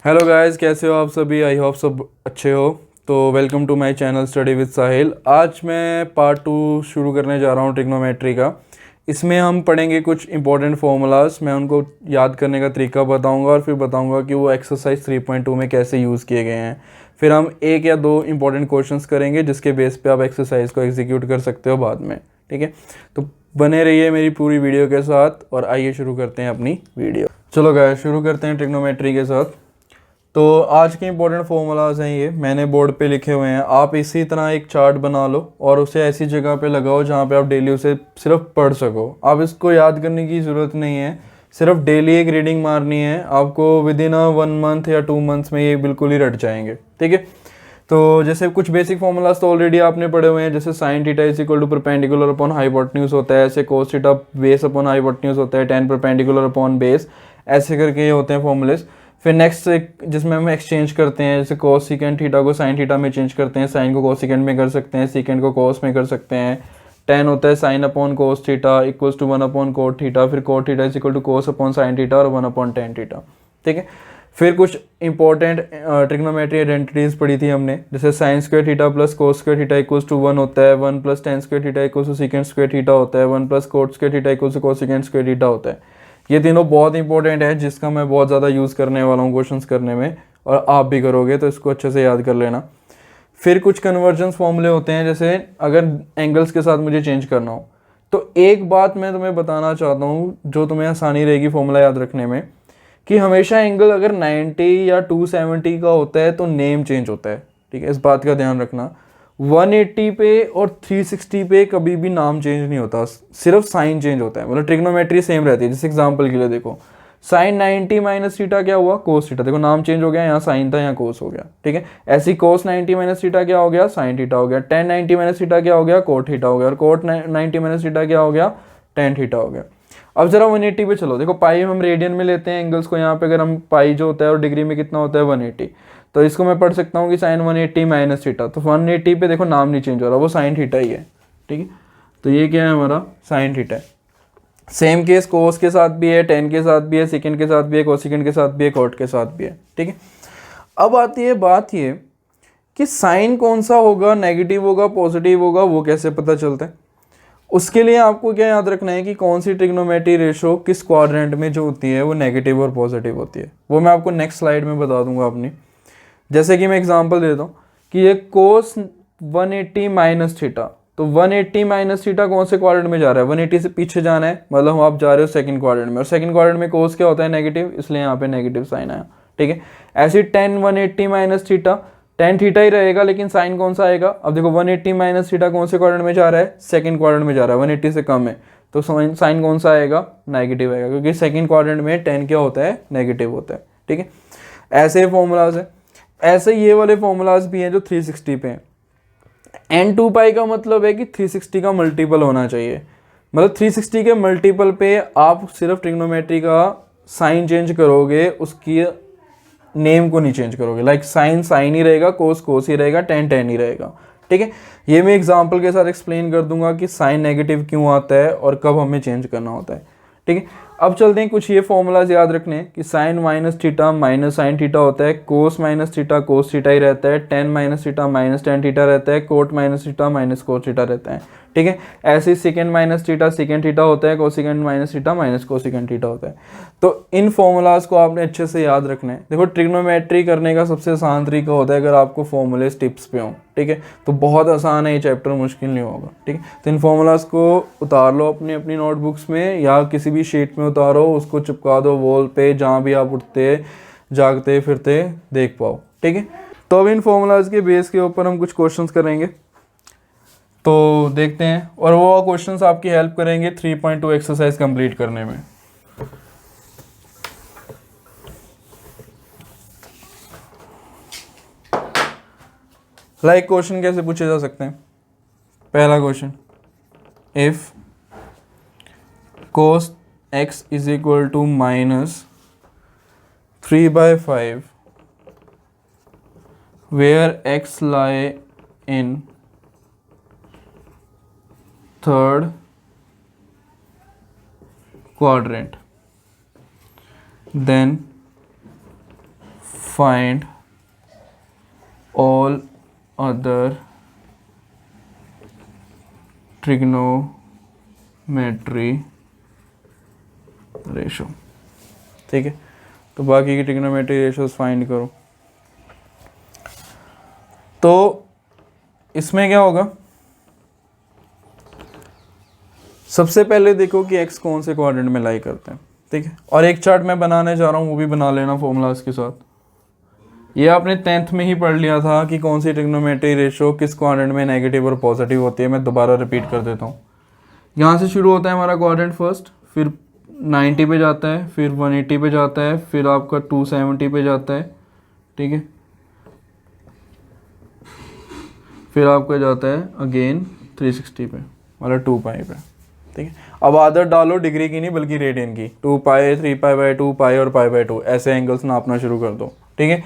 Hello guys, कैसे हो आप सभी। आई होप सब अच्छे हो। तो welcome to my channel study with Sahil. आज मैं पार्ट 2 शुरू करने जा रहा हूँ ट्रिग्नोमेट्री का। इसमें हम पढ़ेंगे कुछ इंपॉर्टेंट फार्मूलाज। मैं उनको याद करने का तरीका बताऊंगा और फिर बताऊंगा कि वो एक्सरसाइज 3.2 में कैसे यूज़ किए गए हैं। फिर हम एक या दो इंपॉर्टेंट क्वेश्चंस करेंगे जिसके बेस पे आप एक्सरसाइज को एग्जीक्यूट कर सकते हो बाद में। ठीक है, तो बने रहिए मेरी पूरी वीडियो के साथ और आइए शुरू करते हैं अपनी वीडियो। चलो गाइस, शुरू करते हैं ट्रिग्नोमेट्री के साथ। तो आज के इंपॉर्टेंट फॉर्मूलाज हैं, ये मैंने बोर्ड पे लिखे हुए हैं। आप इसी तरह एक चार्ट बना लो और उसे ऐसी जगह पे लगाओ जहाँ पे आप डेली उसे सिर्फ पढ़ सको। आप इसको याद करने की ज़रूरत नहीं है, सिर्फ डेली एक रीडिंग मारनी है आपको। विद इन 1 मंथ या 2 मंथ्स में ये बिल्कुल ही रट जाएंगे। ठीक है, तो जैसे कुछ बेसिक फॉर्मूलाज तो ऑलरेडी आपने पढ़े हुए हैं, जैसे sine theta is equal to perpendicular upon hypotenuse होता है, ऐसे cos theta base upon hypotenuse होता है, टेन परपेंडिकुलर अपॉन बेस, ऐसे करके ये होते हैं फॉर्मूलेस। फिर नेक्स्ट जिसमें हम एक्सचेंज करते हैं, जैसे कोस सीकेंड थीटा को साइन थीटा में चेंज करते हैं, साइन को कोस सीकेंड में कर सकते हैं, सीकेंड को कोस में कर सकते हैं। टेन होता है sine upon cos theta equals to 1 upon cot theta, फिर cot theta is equal to cos upon sine theta और 1 अपॉन टेन थीटा। ठीक है, फिर कुछ इंपॉर्टेंट ट्रिग्नोमेट्री आइडेंटिटीज पढ़ी थी हमने, जैसे sine square theta plus cos square theta equals to 1 होता है, 1 plus tan square theta equals to secant square theta होता है, 1 plus cot square theta equals to cosecant square theta होता है। ये तीनों बहुत इंपॉर्टेंट है, जिसका मैं बहुत ज़्यादा यूज़ करने वाला हूँ क्वेश्चंस करने में, और आप भी करोगे तो इसको अच्छे से याद कर लेना। फिर कुछ कन्वर्जेंस फॉर्मूले होते हैं, जैसे अगर एंगल्स के साथ मुझे चेंज करना हो तो एक बात मैं तुम्हें बताना चाहता हूँ जो तुम्हें आसानी रहेगी फॉर्मूला याद रखने में, कि हमेशा एंगल अगर 90 या 270 का होता है तो नेम चेंज होता है। ठीक है, इस बात का ध्यान रखना। 180 पे और 360 पे कभी भी नाम चेंज नहीं होता, सिर्फ साइन चेंज होता है। मतलब ट्रिग्नोमेट्री सेम रहती है। जैसे एग्जांपल के लिए देखो, साइन 90 माइनस थीटा क्या हुआ, कोस थीटा। देखो नाम चेंज हो गया, यहाँ साइन था यहाँ कोस हो गया। ठीक है, ऐसी कोस 90 माइनस थीटा क्या हो गया, साइन थीटा हो गया। टेन 90 माइनस थीटा क्या हो गया, कोट थीटा हो गया। और कोट 90 माइनस थीटा क्या हो गया, टेन थीटा हो गया। अब जरा 180 पे चलो। देखो पाई हम रेडियन में लेते हैं एंगल्स को, यहाँ पे अगर हम पाई जो होता है और डिग्री में कितना होता है 180, तो इसको मैं पढ़ सकता हूँ कि साइन 180 माइनस थीटा। तो 180 पे देखो नाम नहीं चेंज हो रहा, वो साइन थीटा ही है। ठीक है, तो ये क्या है हमारा, साइन थीटा है। सेम केस कोस के साथ भी है, टेन के साथ भी है, सेकेंड के साथ भी है, कोसेकेंड के साथ भी है, कोट के साथ भी है। ठीक है, अब आती है बात ये कि साइन कौन सा होगा, नेगेटिव होगा पॉजिटिव होगा, वो कैसे पता चलता है। उसके लिए आपको क्या याद रखना है कि कौन सी ट्रिग्नोमेट्री रेशो किस क्वाड्रेंट में जो होती है वो नेगेटिव और पॉजिटिव होती है। वो मैं आपको नेक्स्ट स्लाइड में बता दूंगा अपनी। जैसे कि मैं एग्जांपल देता हूँ कि ये कोस 180 माइनस थीटा, तो 180 माइनस थीटा कौन से क्वाड्रेंट में जा रहा है, 180 से पीछे जाना है, मतलब आप जा रहे हो सेकंड क्वाड्रेंट में, और सेकंड क्वाड्रेंट में कोस क्या होता है, नेगेटिव, इसलिए यहाँ पे नेगेटिव साइन आया। ठीक है, ऐसे 10 180 माइनस थीटा, टेन थीटा ही रहेगा लेकिन साइन कौन सा आएगा। अब देखो 180 माइनस थीटा कौन से क्वाड्रेंट में जा रहा है, सेकंड क्वाड्रेंट में जा रहा है, 180 से कम है, तो साइन कौन सा आएगा, नेगेटिव आएगा, क्योंकि सेकंड क्वाड्रेंट में 10 क्या होता है, नेगेटिव होता है। ठीक है, ऐसे फॉर्मूलाज है। ऐसे ये वाले फॉर्मूलाज भी हैं जो 360 पे हैं। एन टू पाई का मतलब है कि 360 का मल्टीपल होना चाहिए, मतलब 360 के मल्टीपल पे आप सिर्फ ट्रिग्नोमेट्री का साइन चेंज करोगे, उसकी नेम को नहीं चेंज करोगे। लाइक साइन साइन ही रहेगा, कोस कोस ही रहेगा, टेन टेन ही रहेगा। ठीक है, ये मैं एग्जांपल के साथ एक्सप्लेन कर दूंगा कि साइन नेगेटिव क्यों आता है और कब हमें चेंज करना होता है। ठीक है, अब चलते हैं कुछ ये फॉर्मूलाज याद रखने हैं कि sine minus theta minus sine theta होता है, cos minus theta cos theta ही रहता है, tan minus theta minus tan theta रहता है, cot minus theta minus cos theta रहता है। ठीक है, ऐसे ही second minus theta second theta होता है, cosecant minus theta minus cosecant theta होता है। तो इन फॉर्मूलाज को आपने अच्छे से याद रखना है। देखो ट्रिग्नोमेट्री करने का सबसे आसान तरीका होता है अगर आपको फॉर्मूले टिप्स पे हो। ठीक है, तो बहुत आसान है, ये चैप्टर मुश्किल नहीं होगा। ठीक है, तो इन फॉर्मूलाज को उतार लो अपनी अपनी नोटबुक्स में या किसी भी शीट में उतारो, उसको चिपका दो वॉल पे, जहाँ भी आप उठते जागते फिरते देख पाओ। ठीक है, तो अब इन फॉर्मूलाज के बेस के ऊपर हम कुछ क्वेश्चंस करेंगे, तो देखते हैं, और वो क्वेश्चंस आपकी हेल्प करेंगे 3.2 एक्सरसाइज कंप्लीट करने में। लाइक क्वेश्चन कैसे पूछे जा सकते हैं। पहला question, if cos x is equal to minus 3/5 where x lie in third quadrant, then find all other trigonometry ratio. ठीक है, तो बाकी की ट्रिग्नोमेट्री रेशोज फाइंड करो। तो इसमें क्या होगा, सबसे पहले देखो कि x कौन से क्वाड्रेंट में लाई करते हैं। ठीक है, और एक चार्ट मैं बनाने जा रहा हूँ, वो भी बना लेना फॉर्मूलाज के साथ। ये आपने 10th में ही पढ़ लिया था कि कौन सी ट्रिग्नोमेट्री रेशो किस क्वाड्रेंट में नेगेटिव और पॉजिटिव होती है। मैं दोबारा रिपीट कर देता हूँ। यहाँ से शुरू होता है हमारा क्वाड्रेंट फर्स्ट, फिर 90 पे जाता है, फिर 180 पे जाता है, फिर आपका 270 पे जाता है। ठीक है, फिर आपका जाता है अगेन 360 पे, मतलब 2 पाई पे। ठीक है, अब आदत डालो डिग्री की नहीं बल्कि रेडियन की। 2 पाई, 3 पाई बाई 2 पाई और पाई बाई 2 ऐसे एंगल्स नापना शुरू कर दो। ठीक है,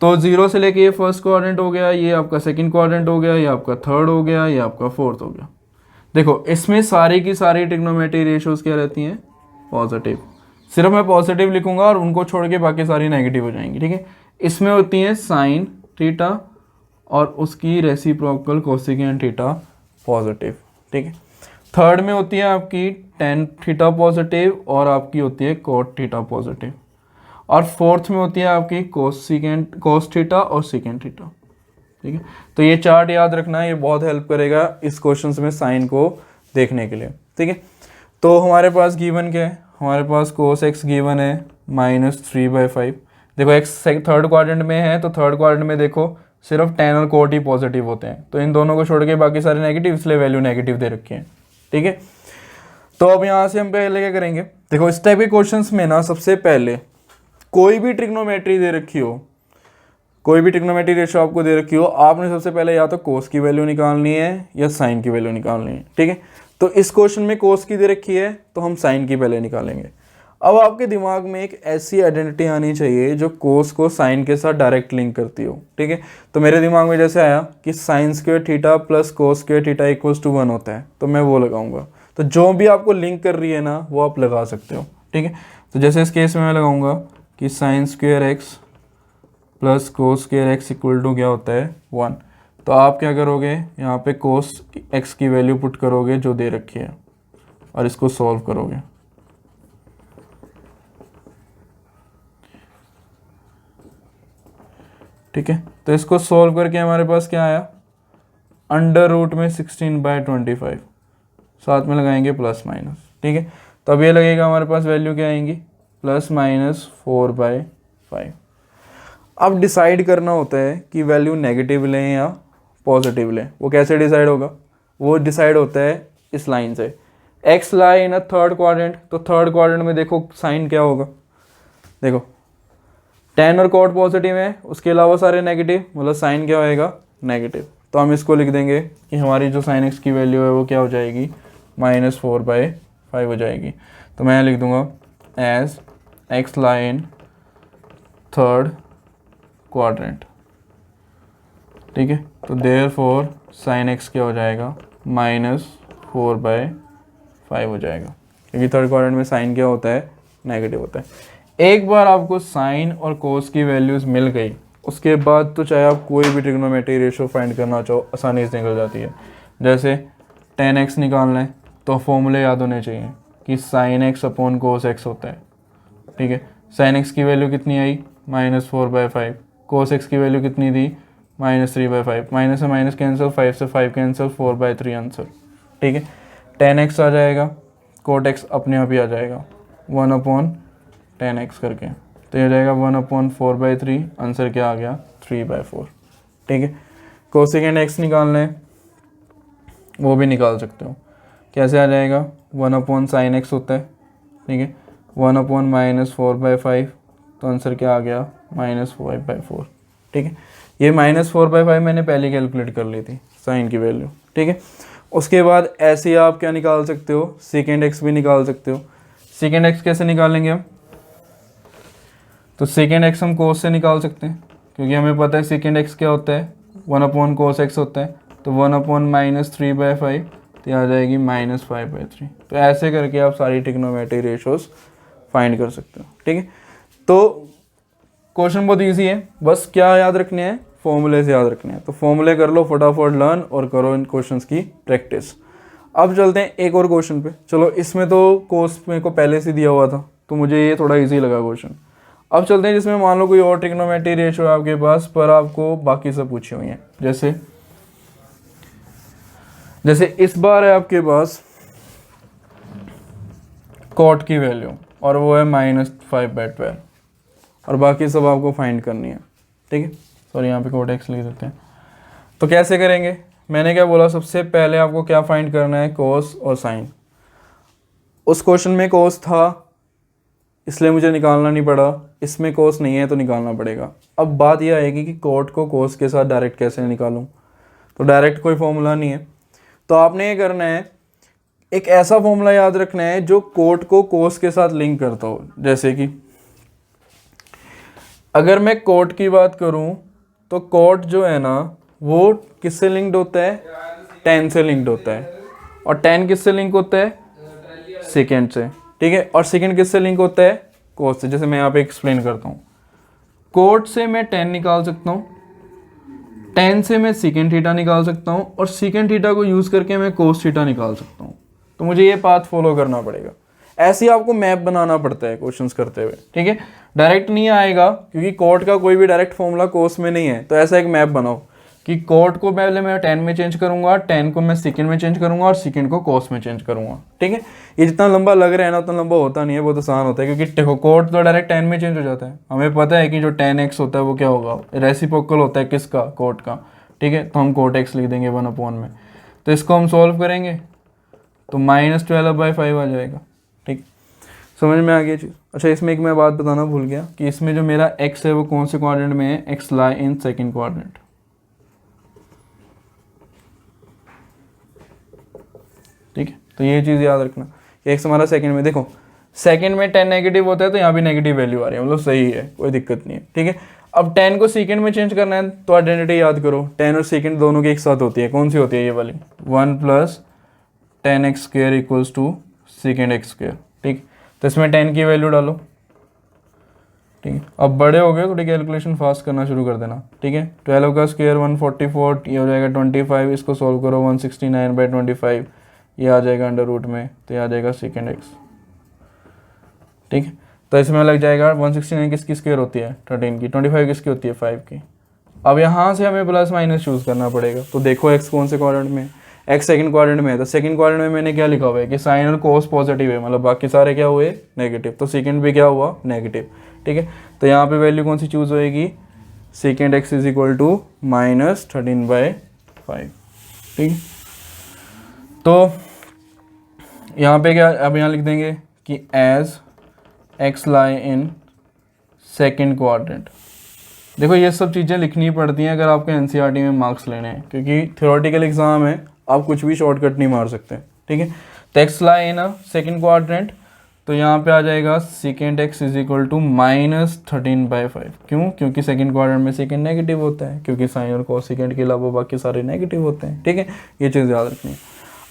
तो 0 से लेके ये फर्स्ट क्वाड्रेंट हो गया, ये आपका सेकंड क्वाड्रेंट हो गया, ये आपका थर्ड हो गया, ये आपका फोर्थ हो गया। देखो इसमें सारी की सारी ट्रिग्नोमेट्री रेशोज क्या रहती हैं, पॉजिटिव। सिर्फ मैं पॉजिटिव लिखूंगा और उनको छोड़ के बाकी सारी नेगेटिव हो जाएंगी। ठीक है, इसमें होती है साइन थीटा और उसकी रेसिप्रोकल कोसेकेंट थीटा पॉजिटिव। ठीक है, थर्ड में होती है आपकी टेन थीटा पॉजिटिव और आपकी होती है कोट थीटा पॉजिटिव, और फोर्थ में होती है आपकी कोस थीटा और सेकेंट थीटा। ठीक है, तो ये चार्ट याद रखना है, ये बहुत हेल्प करेगा इस क्वेश्चन में साइन को देखने के लिए। ठीक है, तो हमारे पास गिवन क्या है, हमारे पास कोस एक्स गिवन है -3/5। देखो एक्स थर्ड क्वाड्रेंट में है, तो थर्ड क्वाड्रेंट में देखो सिर्फ टेन और कोट ही पॉजिटिव होते हैं, तो इन दोनों को छोड़ के बाकी सारे नेगेटिव, इसलिए वैल्यू नेगेटिव दे रखी है। ठीक है, तो अब यहाँ से हम पहले क्या करेंगे, देखो इस टाइप के क्वेश्चंस में ना सबसे पहले कोई भी ट्रिग्नोमेट्री दे रखी हो, कोई भी ट्रिग्नोमेट्री रेशो आपको दे रखी हो, आपने सबसे पहले या तो कोस की वैल्यू निकालनी है या साइन की वैल्यू निकालनी है। ठीक है, तो इस क्वेश्चन में कोस की दे रखी है तो हम साइन की पहले निकालेंगे। अब आपके दिमाग में एक ऐसी आइडेंटिटी आनी चाहिए जो कोस को साइन के साथ डायरेक्ट लिंक करती हो। ठीक है, तो मेरे दिमाग में जैसे आया कि sine square theta plus cos square theta equals to 1 होता है, तो मैं वो लगाऊंगा। तो जो भी आपको लिंक कर रही है ना वो आप लगा सकते हो। ठीक है, तो जैसे इस केस में मैं लगाऊंगा कि sine square X plus cos square X equal to क्या होता है 1, तो आप क्या करोगे, यहाँ पे कोस एक्स की वैल्यू पुट करोगे जो दे रखी है और इसको सॉल्व करोगे। ठीक है, तो इसको सॉल्व करके हमारे पास क्या आया, अंडर रूट में 16/25, साथ में लगाएंगे प्लस माइनस। ठीक है, तो अब ये लगेगा हमारे पास वैल्यू क्या आएंगी, ±4/5। अब डिसाइड करना होता है कि वैल्यू नेगेटिव लें या पॉजिटिव लें। वो कैसे डिसाइड होगा, वो डिसाइड होता है इस लाइन से। X lie in a third quadrant, तो थर्ड क्वाड्रेंट में देखो साइन क्या होगा, देखो टेन और कोट पॉजिटिव है, उसके अलावा सारे नेगेटिव, मतलब साइन क्या होएगा नेगेटिव। तो हम इसको लिख देंगे कि हमारी जो साइन एक्स की वैल्यू है वो क्या हो जाएगी, -4/5 हो जाएगी। तो मैं लिख दूंगा as X lie in third quadrant. ठीक है, तो देयरफॉर साइन एक्स क्या हो जाएगा, -4/5 हो जाएगा, क्योंकि थर्ड क्वाड्रेंट में साइन क्या होता है, नेगेटिव होता है। एक बार आपको साइन और कोस की वैल्यूज़ मिल गई, उसके बाद तो चाहे आप कोई भी ट्रिग्नोमेट्री रेशो फाइंड करना चाहो आसानी से निकल जाती है। जैसे 10x निकालना है तो फॉर्मूले याद होने चाहिए कि sin x अपॉन कोस x होता है। ठीक है, sin x की वैल्यू कितनी आई, -4/5, कोस x की वैल्यू कितनी थी, -3/5, माइनस से माइनस कैंसिल, 5 से 5 कैंसिल, 4/3 आंसर। ठीक है, 10x आ जाएगा, कोट x अपने आप ही आ जाएगा 1/10x करके, तो ये हो जाएगा 1/4/3, आंसर क्या आ गया 3/4। ठीक है, कोसेकेंड x निकालना है वो भी निकाल सकते हो, कैसे आ जाएगा, 1/sin x होता है। ठीक है, 1/-4/5, तो आंसर क्या आ गया -5/4। ठीक है, ये -4/5 मैंने पहले कैलकुलेट कर ली थी साइन की वैल्यू। ठीक है, उसके बाद ऐसे आप क्या निकाल सकते हो, सेकेंड एक्स भी निकाल सकते हो। सेकेंड एक्स कैसे निकालेंगे हम, तो सेकेंड एक्स हम कोस से निकाल सकते हैं, क्योंकि हमें पता है सेकेंड एक्स क्या होता है, 1/cos x होता है, तो 1/-3/5, तो आ जाएगी -5/3। तो ऐसे करके आप सारी ट्रिग्नोमेट्री रेशोज फाइंड कर सकते हो। ठीक है, तो क्वेश्चन बहुत ईजी है, बस क्या याद रखने हैं, फॉर्मूले से याद रखने हैं। तो फॉर्मूले कर लो फटाफट लर्न और करो इन क्वेश्चंस की प्रैक्टिस। अब चलते हैं एक और क्वेश्चन पे। चलो इसमें तो कोर्स मेरे को पहले से दिया हुआ था तो मुझे ये थोड़ा इजी लगा क्वेश्चन। अब चलते हैं जिसमें मान लो कोई और ट्रिग्नोमेट्री रेशियो है आपके पास, पर आपको बाकी सब पूछी हुई हैं। जैसे इस बार है आपके पास कॉट की वैल्यू और वो है -5/12 और बाकी सब आपको फाइंड करनी है, ठीक है। सॉरी यहाँ पे कॉट एक्स लिख देते हैं। तो कैसे करेंगे, मैंने क्या बोला, सबसे पहले आपको क्या फाइंड करना है, कोस और साइन। उस क्वेश्चन में कोस था इसलिए मुझे निकालना नहीं पड़ा, इसमें कोस नहीं है तो निकालना पड़ेगा। अब बात यह आएगी कि कॉट को कोस के साथ डायरेक्ट कैसे निकालूं। तो डायरेक्ट कोई फॉर्मूला नहीं है, तो आपने ये करना है, एक ऐसा फॉर्मूला याद रखना है जो कॉट को कोस के साथ लिंक करता हो। जैसे कि अगर मैं कॉट की बात करूं तो कॉट जो है ना वो किससे लिंक्ड होता है, tan से लिंक्ड होता है। और tan किससे लिंक होता है, सेकेंड से, ठीक है। और सेकेंड किससे लिंक होता है, कोस से। जैसे मैं यहाँ पे एक्सप्लेन करता हूँ, कॉट से मैं tan निकाल सकता हूँ, tan से मैं सेकेंड थीटा निकाल सकता हूँ और सेकेंड थीटा को यूज़ करके मैं कोस थीटा निकाल सकता हूँ। तो मुझे ये पाथ फॉलो करना पड़ेगा। ऐसे ही आपको मैप बनाना पड़ता है क्वेश्चंस करते हुए, ठीक है। डायरेक्ट नहीं आएगा क्योंकि कॉट का कोई भी डायरेक्ट फॉर्मूला कोस में नहीं है। तो ऐसा एक मैप बनाओ कि कॉट को पहले मैं tan में चेंज करूंगा, tan को मैं सेकेंड में चेंज करूंगा और सेकेंड को कोस में चेंज करूंगा, ठीक है। ये जितना लंबा लग रहा है ना उतना लंबा होता नहीं है, बहुत आसान होता है क्योंकि देखो कॉट तो डायरेक्ट tan में चेंज हो जाता है। हमें पता है कि जो tan x होता है वो क्या होगा, रेसिप्रोकल होता है किसका, कॉट का, ठीक है। तो हम कॉट x लिख देंगे 1/, में। तो इसको हम सॉल्व करेंगे तो -12/5 आ जाएगा, ठीक। समझ में आ गया चीज़। अच्छा इसमें एक मैं बात बताना भूल गया कि इसमें जो मेरा x है वो कौन से क्वाड्रेंट में है, x lie in second quadrant, ठीक है। तो ये चीज़ याद रखना, x हमारा सेकंड में, देखो सेकंड में tan नेगेटिव होता है तो यहाँ भी नेगेटिव वैल्यू आ रही है, मतलब सही है, कोई दिक्कत नहीं है, ठीक है। अब tan को सेकंड में चेंज करना है तो आइडेंटिटी याद करो, tan और सेकंड दोनों की एक साथ होती है, कौन सी होती है, ये वाली, 1 + tan x² = सेकेंड x², ठीक। तो इसमें tan की वैल्यू डालो, ठीक है। अब बड़े हो गए थोड़ी कैलकुलेशन फास्ट करना शुरू कर देना, ठीक है। 12 का स्क्वायर 144, ये हो जाएगा 25, इसको सॉल्व करो 169/25, ये आ जाएगा अंडर रूट में, तो ये आ जाएगा सेकेंड x, ठीक है। तो इसमें लग जाएगा 169 किसकी स्क्वायर होती है, 13 की, 25 किसकी होती है, 5 की। अब यहाँ से हमें प्लस माइनस चूज़ करना पड़ेगा। तो देखो x कौन से क्वाड्रेंट में, x सेकंड क्वाड्रेंट में है। तो सेकंड क्वाड्रेंट में मैंने क्या लिखा हुआ है कि साइन और कोस पॉजिटिव है, मतलब बाकी सारे क्या हुए, नेगेटिव। तो सेकंड भी क्या हुआ, नेगेटिव, ठीक है। तो यहाँ पे वैल्यू कौन सी चूज़ होएगी, सेकेंड x = -13/5, ठीक। तो यहाँ पे क्या, अब यहाँ लिख देंगे कि as x lie in second quadrant. देखो ये सब चीज़ें लिखनी पड़ती हैं अगर आपको एनसीईआरटी में मार्क्स लेने हैं, क्योंकि थ्योरेटिकल एग्जाम है, आप कुछ भी शॉर्टकट नहीं मार सकते, ठीक है। तो x lie in second quadrant, तो यहाँ पे आ जाएगा सेकेंड x = -13/5। क्यों, क्योंकि सेकेंड क्वाड्रेंट में सेकेंड नेगेटिव होता है, क्योंकि साइन और कोस सेकेंड के अलावा बाकी सारे नेगेटिव होते हैं, ठीक है। ये चीज़ याद रखनी है।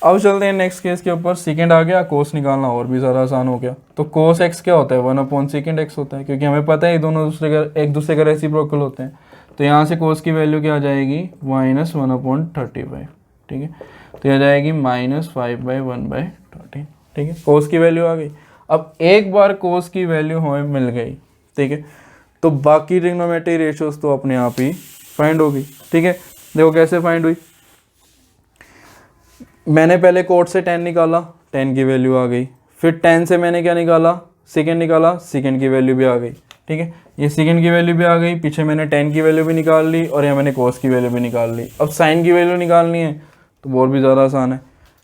अब चलते हैं नेक्स्ट केस के ऊपर। सेकेंड आ गया, कोस निकालना और भी ज़्यादा आसान हो गया। तो कोस x क्या होता है, 1/secant x होता है, क्योंकि हमें पता है ये दोनों एक दूसरे का रेसिप्रोकल होते हैं। तो यहाँ से कोस की वैल्यू क्या आ जाएगी, -1/35, ठीक है। तो यह जाएगी -5/1/13, ठीक है। कोस की वैल्यू आ गई। अब एक बार कोस की वैल्यू हमें मिल गई, ठीक है, तो बाकी ट्रिग्नोमेट्री रेशियोज तो अपने आप ही फाइंड हो गई, ठीक है। देखो कैसे फाइंड हुई, मैंने पहले कोट से tan निकाला, tan की वैल्यू आ गई। फिर tan से मैंने क्या निकाला, सेकेंड निकाला, सेकेंड की वैल्यू भी आ गई, ठीक है। ये सेकेंड की वैल्यू भी आ गई, पीछे मैंने tan की वैल्यू भी निकाल ली और यहाँ मैंने कोस की वैल्यू भी निकाल ली। अब साइन की वैल्यू निकालनी है तो और भी ज़्यादा आसान है,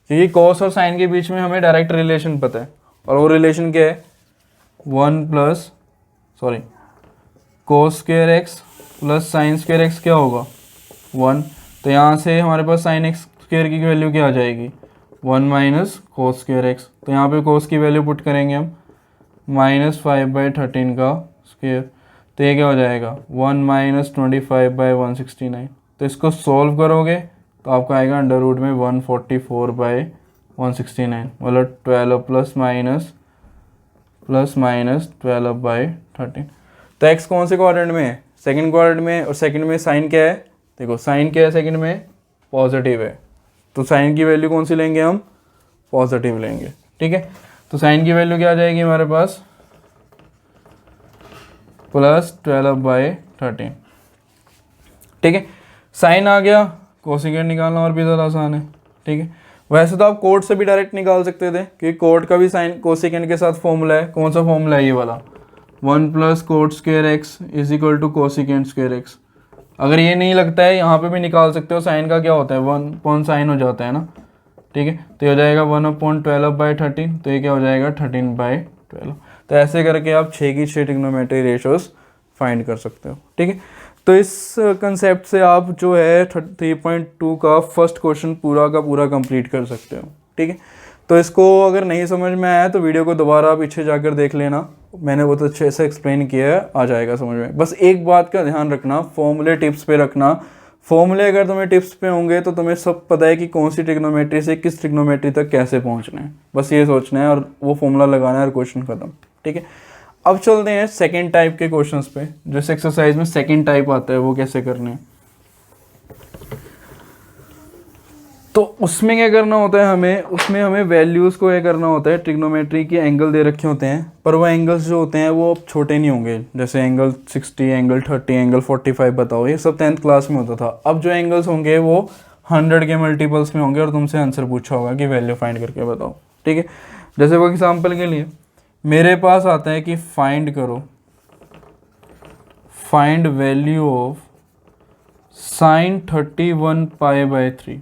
क्योंकि कोस और साइन के बीच में हमें डायरेक्ट रिलेशन पता है। और वो रिलेशन क्या है, cos² x + sin² x क्या होगा, 1। तो यहाँ से हमारे पास sin x² की वैल्यू क्या आ जाएगी, 1 - cos² x। तो यहाँ पे cos की वैल्यू पुट करेंगे हम, -5/13 का स्क्वायर। तो ये क्या हो जाएगा, 1 - 25/169। तो इसको सॉल्व करोगे तो आपका आएगा अंडर रूट में 144/169, मतलब 12 ± 12/13। तो x कौन से क्वाड्रेंट में है, सेकंड क्वाड्रेंट में, और सेकंड में साइन क्या है, देखो साइन क्या है सेकंड में, पॉजिटिव है, तो साइन की वैल्यू कौन सी लेंगे हम, पॉजिटिव लेंगे, ठीक है। तो साइन की वैल्यू क्या आ जाएगी हमारे पास, +12/13, ठीक है। साइन आ गया, कोसेकेंट निकालना और भी ज़्यादा आसान है, ठीक है। वैसे तो आप कोट से भी डायरेक्ट निकाल सकते थे, क्योंकि कोट का भी साइन कोसेकेंट के साथ फॉर्मूला है। कौन सा फॉर्मूला है, ये वाला, 1 + coat square x = cosecant square x. अगर ये नहीं लगता है, यहाँ पे भी निकाल सकते हो, साइन का क्या होता है 1 अपॉन साइन हो जाता है ना, ठीक है। तो ये हो जाएगा 1/12/13, तो ये क्या हो जाएगा 13/12। तो ऐसे करके आप 6 की 6 ट्रिग्नोमेट्री रेशोस फाइंड कर सकते हो, ठीक है। तो इस कंसेप्ट से आप जो है 3.2 का फर्स्ट क्वेश्चन पूरा का पूरा कंप्लीट कर सकते हो, ठीक है। तो इसको अगर नहीं समझ में आया तो वीडियो को दोबारा आप पीछे जाकर देख लेना, मैंने बहुत अच्छे से एक्सप्लेन किया है, आ जाएगा समझ में। बस एक बात का ध्यान रखना, फॉर्मूले टिप्स पे रखना। फॉर्मूले अगर तुम्हें टिप्स पे होंगे तो तुम्हें सब पता है कि कौन सी ट्रिग्नोमेट्री से किस ट्रिग्नोमेट्री तक कैसे पहुंचना है, बस ये सोचना है और वो फॉर्मूला लगाना है और क्वेश्चन खत्म, ठीक है। अब चलते हैं सेकंड टाइप के क्वेश्चंस पे। जैसे एक्सरसाइज में सेकंड टाइप आता है, वो कैसे करने हैं। तो उसमें क्या करना होता है हमें, उसमें हमें वैल्यूज़ को ये करना होता है, ट्रिग्नोमेट्री के एंगल दे रखे होते हैं, पर वो एंगल्स जो होते हैं वो अब छोटे नहीं होंगे। जैसे एंगल 60, एंगल 30, एंगल 45 बताओ, ये सब 10th क्लास में होता था। अब जो एंगल्स होंगे वो 100 के मल्टीपल्स में होंगे और तुमसे आंसर पूछा होगा कि वैल्यू फाइंड करके बताओ, ठीक है। जैसे वो एग्जाम्पल के लिए मेरे पास आता है कि फाइंड करो, find value of sin 31π/3,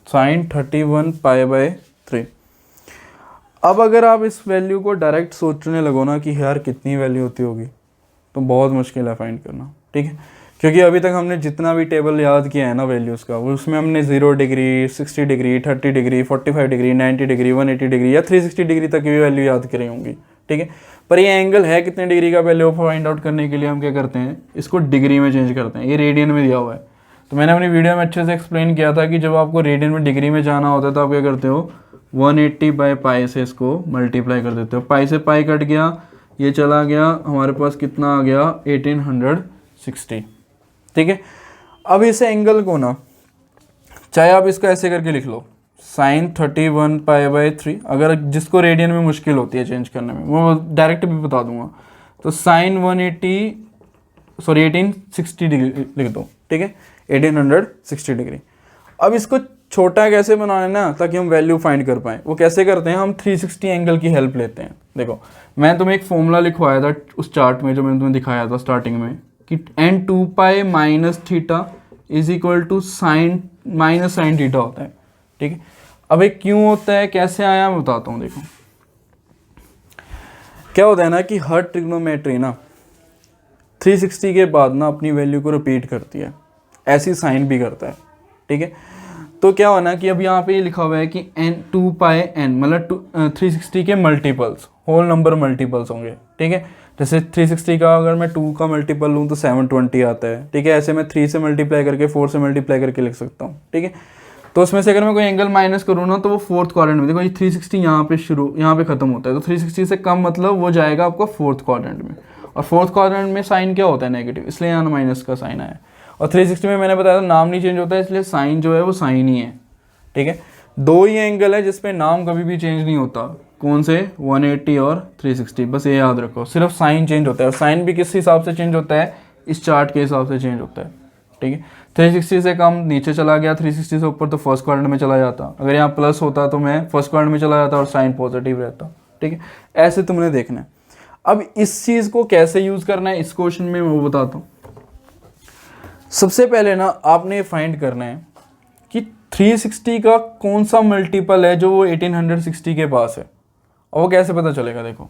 sin 31π/3। अब अगर आप इस वैल्यू को डायरेक्ट सोचने लगो ना कि यार कितनी वैल्यू होती होगी, तो बहुत मुश्किल है फाइंड करना, ठीक है। क्योंकि अभी तक हमने जितना भी टेबल याद किया है ना वैल्यूज़ का, वो उसमें हमने 0 degree, 60 degree, 30 degree, 45 degree, 90 degree, 180 degree या 360 डिग्री तक की भी वैल्यू याद करी होंगी, ठीक है। पर ये एंगल है कितने डिग्री का, वैल्यू फाइंड आउट करने के लिए हम क्या करते हैं, इसको डिग्री में चेंज करते हैं। ये रेडियन में दिया हुआ है, तो मैंने अपनी वीडियो में अच्छे से एक्सप्लेन किया था कि जब आपको रेडियन में डिग्री में जाना होता है तो आप क्या करते हो, 180/π से इसको मल्टीप्लाई कर देते हो। पाई से पाई कट गया, ये चला गया, हमारे पास कितना आ गया 1860, ठीक है। अब इस एंगल को ना, चाहे आप इसको ऐसे करके लिख लो, sin 31π/3, अगर जिसको रेडियन में मुश्किल होती है चेंज करने में, वो डायरेक्ट भी बता दूंगा। तो sin 1860 डिग्री लिख दो, ठीक है, 1860 डिग्री। अब इसको छोटा कैसे बनाना है ना, ताकि हम वैल्यू फाइंड कर पाएँ, वो कैसे करते हैं, हम 360 एंगल की हेल्प लेते हैं। देखो मैं तुम्हें एक फॉर्मूला लिखवाया था उस चार्ट में जो मैंने तुम्हें दिखाया था स्टार्टिंग में, कि n2π - θ = sin θ होता है, ठीक है। अब ये क्यों होता है, कैसे आया, मैं बताता हूँ। देखो क्या होता है ना कि हर ट्रिग्नोमेट्री ना 360 के बाद ना अपनी वैल्यू को रिपीट करती है, ऐसी साइन भी करता है, ठीक है। तो क्या होना कि अब यहाँ पे ये लिखा हुआ है कि n2πn मतलब 360 के मल्टीपल्स, होल नंबर मल्टीपल्स होंगे, ठीक है। जैसे 360 का अगर मैं 2 का मल्टीपल लूँ तो 720 आता है, ठीक है। ऐसे मैं 3 से मल्टीप्लाई करके 4 से मल्टीप्लाई करके लिख सकता हूँ, ठीक है। तो उसमें से अगर मैं कोई एंगल माइनस करूँ ना, तो वो फोर्थ क्वाड्रेंट में, देखो ये 360 यहाँ पे ख़त्म होता है, तो 360 से कम मतलब वो जाएगा आपका फोर्थ क्वाड्रेंट में, और फोर्थ क्वाड्रेंट में साइन क्या होता है, नेगेटिव, इसलिए यहाँ माइनस का साइन आया। और 360 में मैंने बताया था नाम नहीं चेंज होता है, इसलिए साइन जो है वो साइन ही है, ठीक है। दो ही एंगल है जिसपे नाम कभी भी चेंज नहीं होता, कौन से, 180 और 360, बस ये याद रखो। सिर्फ साइन चेंज होता है, और साइन भी किस हिसाब से चेंज होता है, इस चार्ट के हिसाब से चेंज होता है, ठीक है। 360 से कम नीचे चला गया, 360 से ऊपर तो फर्स्ट क्वाड्रेंट में चला जाता, अगर यहाँ प्लस होता तो मैं फर्स्ट क्वाड्रेंट में चला जाता और साइन पॉजिटिव रहता, ठीक है। ऐसे तुमने देखना है। अब इस चीज़ को कैसे यूज़ करना है इस क्वेश्चन में मैं वो बताता हूँ। सबसे पहले ना आपने फाइंड करना है कि 360 का कौन सा मल्टीपल है जो वो 1860 के पास है, और वो कैसे पता चलेगा। देखो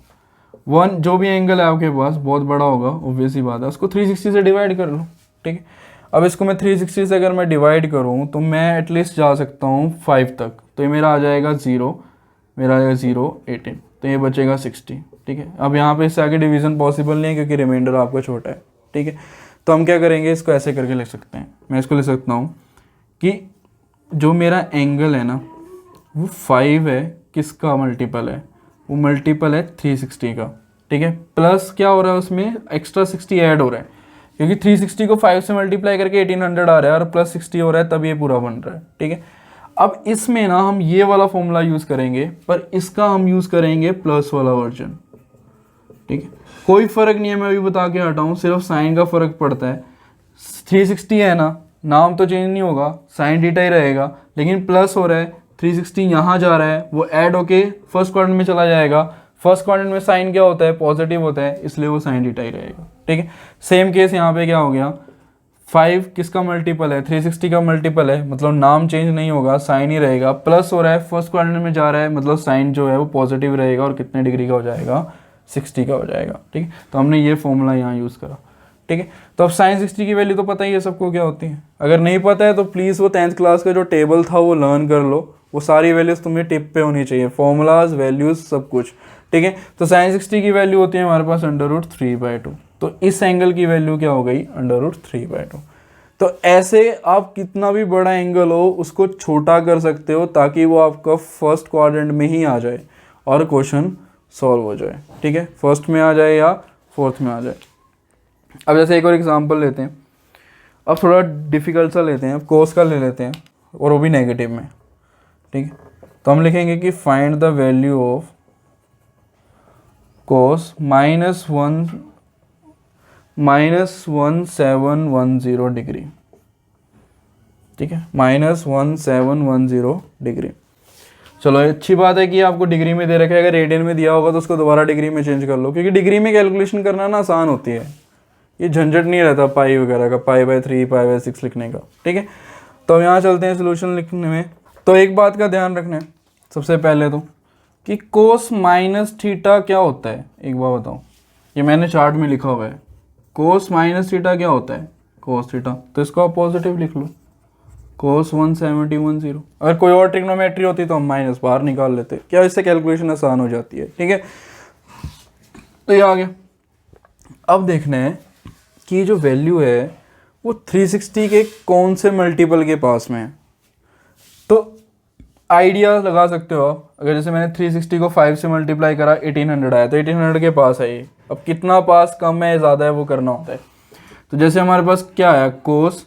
वन जो भी एंगल है आपके पास बहुत बड़ा होगा, ऑब्वियस ही बात है, उसको 360 से डिवाइड कर लो, ठीक है। अब इसको मैं 360 से अगर मैं डिवाइड करूँ तो मैं एटलीस्ट जा सकता हूँ 5 तक, तो ये मेरा आ जाएगा 0, मेरा आ जाएगा 0, 18, तो ये बचेगा 60, ठीक है। अब यहाँ पे इससे आगे डिवीज़न पॉसिबल नहीं है क्योंकि रिमाइंडर आपका छोटा है, ठीक है। तो हम क्या करेंगे, इसको ऐसे करके लिख सकते हैं, मैं इसको लिख सकता हूँ कि जो मेरा एंगल है ना वो 5 है, किसका मल्टीपल है, वो मल्टीपल है 360 का, ठीक है, प्लस क्या हो रहा है उसमें एक्स्ट्रा 60 ऐड हो रहा है, क्योंकि 360 को 5 से मल्टीप्लाई करके 1800 आ रहा है और प्लस 60 हो रहा है, तब ये पूरा बन रहा है। ठीक है, अब इसमें ना हम ये वाला फॉर्मूला यूज़ करेंगे, पर इसका हम यूज़ करेंगे प्लस वाला वर्जन। ठीक है, कोई फ़र्क नहीं है, मैं अभी बता के हटाऊँ, सिर्फ साइन का फ़र्क पड़ता है। 360 है ना, नाम तो चेंज नहीं होगा, साइन थीटा ही रहेगा, लेकिन प्लस हो रहा है, 360 यहाँ जा रहा है, वो ऐड होके फर्स्ट क्वाड्रेंट में चला जाएगा। फर्स्ट क्वाड्रेंट में साइन क्या होता है, पॉजिटिव होता है, इसलिए वो साइन थीटा ही रहेगा। ठीक है, सेम केस यहाँ पे क्या हो गया, 5 किसका मल्टीपल है, 360 का मल्टीपल है, मतलब नाम चेंज नहीं होगा, साइन ही रहेगा। प्लस हो रहा है, फर्स्ट क्वाड्रेंट में जा रहा है, मतलब साइन जो है वो पॉजिटिव रहेगा और कितने डिग्री का हो जाएगा, 60 का हो जाएगा। ठीक है, तो हमने ये फॉर्मूला यहाँ यूज़ करा। ठीक है, तो अब साइन 60 की वैल्यू तो पता ही है सबको क्या होती है। अगर नहीं पता है तो प्लीज़ वो 10th क्लास का जो टेबल था वो लर्न कर लो, वो सारी वैल्यूज़ तुम्हें टिप पे होनी चाहिए, फॉर्मूलाज, वैल्यूज़, सब कुछ। ठीक है, तो साइन 60 की वैल्यू होती है हमारे पास √3/2, तो इस एंगल की वैल्यू क्या हो गई, √3/2। तो ऐसे आप कितना भी बड़ा एंगल हो उसको छोटा कर सकते हो, ताकि वो आपका फर्स्ट क्वाड्रेंट में ही आ जाए और क्वेश्चन सॉल्व हो जाए। ठीक है, फर्स्ट में आ जाए या फोर्थ में आ जाए। अब जैसे एक और एग्जांपल लेते हैं, अब थोड़ा डिफिकल्ट सा लेते हैं, अब कोस का ले लेते हैं और वो भी नेगेटिव में। ठीक है, तो हम लिखेंगे कि find the value of cos -1710 degree. ठीक है, -1710 डिग्री। चलो अच्छी बात है कि आपको डिग्री में दे रखा है, अगर रेडियन में दिया होगा तो उसको दोबारा डिग्री में चेंज कर लो, क्योंकि डिग्री में कैलकुलेशन करना ना आसान होती है, ये झंझट नहीं रहता पाई वगैरह का, π/3 π/6 लिखने का। ठीक है, तो यहाँ चलते हैं सोल्यूशन लिखने में। तो एक बात का ध्यान रखना है सबसे पहले तो, कि कोस माइनस थीटा क्या होता है, एक बार बताओ, ये मैंने चार्ट में लिखा हुआ है, कोस माइनस थीटा क्या होता है, कोस थीटा, तो इसको आप पॉजिटिव लिख लो, कोस 170। अगर कोई और ट्रिग्नोमेट्री होती तो हम माइनस बाहर निकाल लेते, क्या इससे कैलकुलेशन आसान हो जाती है। ठीक है, तो ये आ गया। अब देखना है कि जो वैल्यू है वो 360 के कौन से मल्टीपल के पास में है। तो आइडिया लगा सकते हो आप, अगर जैसे मैंने 360 को 5 से मल्टीप्लाई करा, 1800 आया, तो 1800 के पास है ये। अब कितना पास कम है ज़्यादा है वो करना होता है। तो जैसे हमारे पास क्या आया, कोस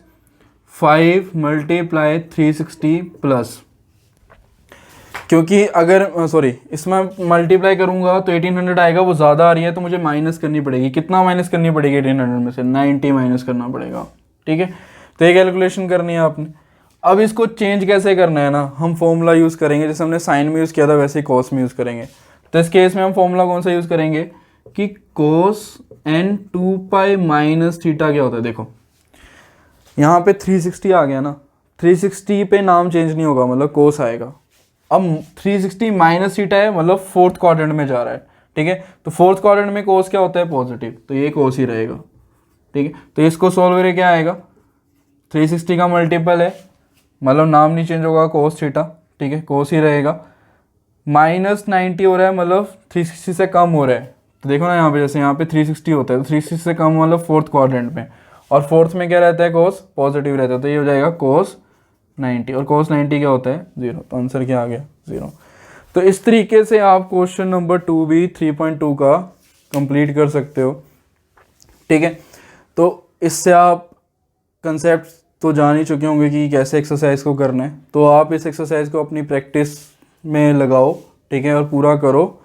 5 × 360 प्लस, क्योंकि अगर इसमें मल्टीप्लाई करूंगा तो 1800 आएगा, वो ज़्यादा आ रही है तो मुझे माइनस करनी पड़ेगी। कितना माइनस करनी पड़ेगी 1800 में से, 90 माइनस करना पड़ेगा। ठीक है, तो ये कैलकुलेशन करनी है आपने। अब इसको चेंज कैसे करना है ना, हम फॉर्मूला यूज़ करेंगे, जैसे हमने साइन में यूज़ किया था वैसे ही कॉस में यूज़ करेंगे। तो इस केस में हम फॉर्मूला कौन सा यूज़ करेंगे कि कोस n 2π माइनस थीटा क्या होता है। देखो यहाँ पे 360 आ गया ना, 360 पे नाम चेंज नहीं होगा, मतलब कोस आएगा। अब 360 माइनस थीटा है, मतलब फोर्थ क्वाड्रेंट में जा रहा है। ठीक है, तो फोर्थ क्वाड्रेंट में कोस क्या होता है, पॉजिटिव, तो ये कोस ही रहेगा। ठीक है, तो इसको सॉल्व करके क्या आएगा, 360 का मल्टीपल है, मतलब नाम नहीं चेंज होगा, कोस थीटा। ठीक है, कोस ही रहेगा। -90 हो रहा है, मतलब 360 से कम हो रहा है। तो देखो ना यहाँ पे, जैसे यहाँ पे 360 होता है, तो 360 से कम मतलब फोर्थ क्वाड्रेंट में, और फोर्थ में क्या रहता है, कोस पॉजिटिव रहता है, तो ये हो जाएगा कोस 90, और कोस 90 क्या होता है, 0। तो आंसर क्या आ गया, 0। तो इस तरीके से आप क्वेश्चन नंबर 2 भी 3.2 का कंप्लीट कर सकते हो। ठीक है, तो इससे आप कंसेप्ट तो जान ही चुके होंगे कि कैसे एक्सरसाइज को करना है। तो आप इस एक्सरसाइज को अपनी प्रैक्टिस में लगाओ, ठीक है, और पूरा करो।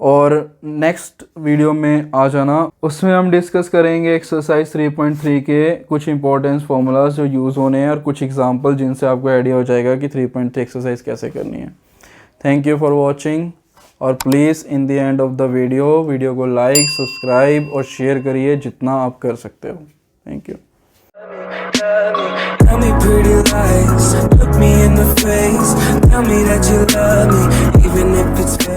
और नेक्स्ट वीडियो में आ जाना, उसमें हम डिस्कस करेंगे एक्सरसाइज 3.3 के कुछ इंपॉर्टेंस फार्मूलाज जो यूज़ होने हैं, और कुछ एग्जांपल जिनसे आपको आइडिया हो जाएगा कि 3.3 एक्सरसाइज कैसे करनी है। थैंक यू फॉर वॉचिंग, और please in the end of the video को लाइक, सब्सक्राइब और शेयर करिए जितना आप कर सकते हो। Thank you. Tell me pretty lies, look me in the face, tell me that you love me, even if it's fake.